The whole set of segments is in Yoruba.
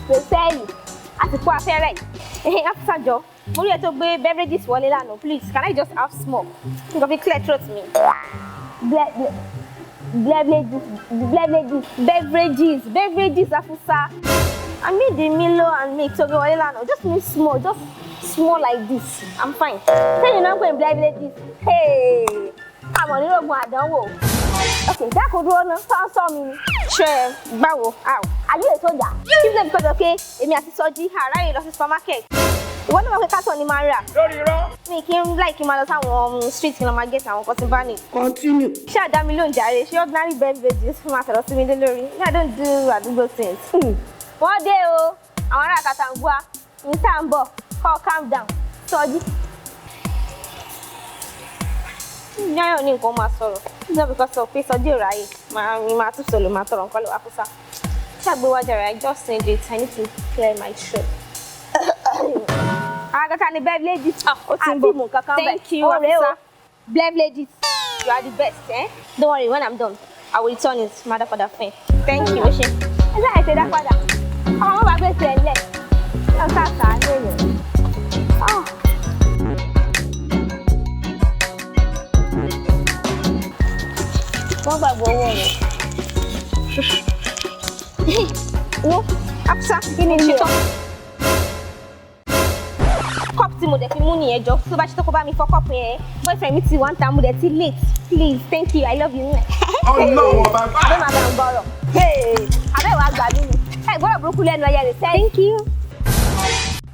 Bẹ́sẹ̀lì. Àsìkò afẹ́rẹ́ yìí. Afusa jọ. Mo rí ẹ tó gbé beverages wọlé lánàá. Please, can I just have small? Think of it clear throat me. Beverages, Afusa. I made the Milo and mix so go lánàá. Just me small, just small like this. I'm fine. Say you not going beverages. Hey, I'm on the road àdánwò. Okay, that could run saw me. Sure, báwo. Ow. Are you a soldier? If them because okay, èmi àti Soji ara lọ sí supermarket. Ìwọ náà wá pé carton ni máa rà. Lórí irọ́. Mi kí n like máa lọ sáwọn street kí n máa get àwọn cotton bunny. Continue. Ṣé àdá mi ló ń jàre? Ṣé ordinary beverages fún máa sọ̀rọ̀ sí mi lé lórí? I don't do àdúgbò things. Wọ́n dé o, àwọn ará Katangua, ní tá ń bọ̀, kọ́ calm down, Soji. Yáyọ̀ ní nǹkan máa sọ̀rọ̀. It's not because of pé Soji ò ráyè. Màá tún sọ̀rọ̀ máa tọrọ nǹkan lọ́wọ́ Afusa. Ṣàgbéwájú rẹ̀, I just need it. I need to clear my throat. Agata ni beverages. Thank you, Afusa. Beverages, you are the best, eh? Don't worry, when I'm done, I will return it, mother for the fame. Thank you, Oshe. Is that I say that father? Oh, my best friend left. That's oh. Wọ́n gbàgbọ́ owó rẹ̀. Wo, Afusa, kí ni ṣe tán? Cup tí mo dẹ̀ fi mú nìyẹn jọ, tó bá ṣe tó kó bá mi fọ́ cup yẹn. Boyfriend mi ti wá ń ta, mo dẹ̀ ti late. Please, thank you, I love you. Ọlọ́run ọba bá. Abẹ́ máa bẹ̀rù gbọ́rọ̀. Abẹ́ ìwà àgbà mi ni. Ẹ gbọ́dọ̀ burúkú lẹ́nu ẹyẹ rẹ̀ sẹ́yìn. Thank you.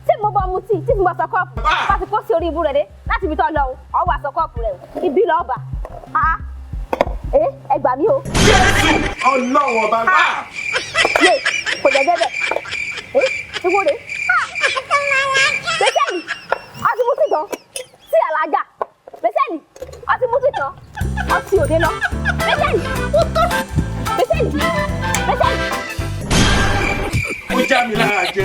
Tí mo bá mu tíì, tí mo bá sọ kọ́ọ̀pù, bá ti kó sí orí ibú rẹ̀ dé, láti ibi tó lọ, ọwọ́ àsọ kọ́ọ̀pù rẹ̀, ibi lọ́ọ̀bà. Ẹ gbà mí o. Ọlọ́run ọba bá. Yé, kò jẹ́ bẹ́ẹ̀. Ewo rè. Bẹ́sẹ̀lì, ọtí mú sí tán. Sí àlàájá. Bẹ́sẹ̀lì, ọtí mú sí tán. Ọtí òde lọ. Bẹ́sẹ̀lì, Bẹ́sẹ̀lì, Bẹ́sẹ̀lì. Ó já mi lára jẹ.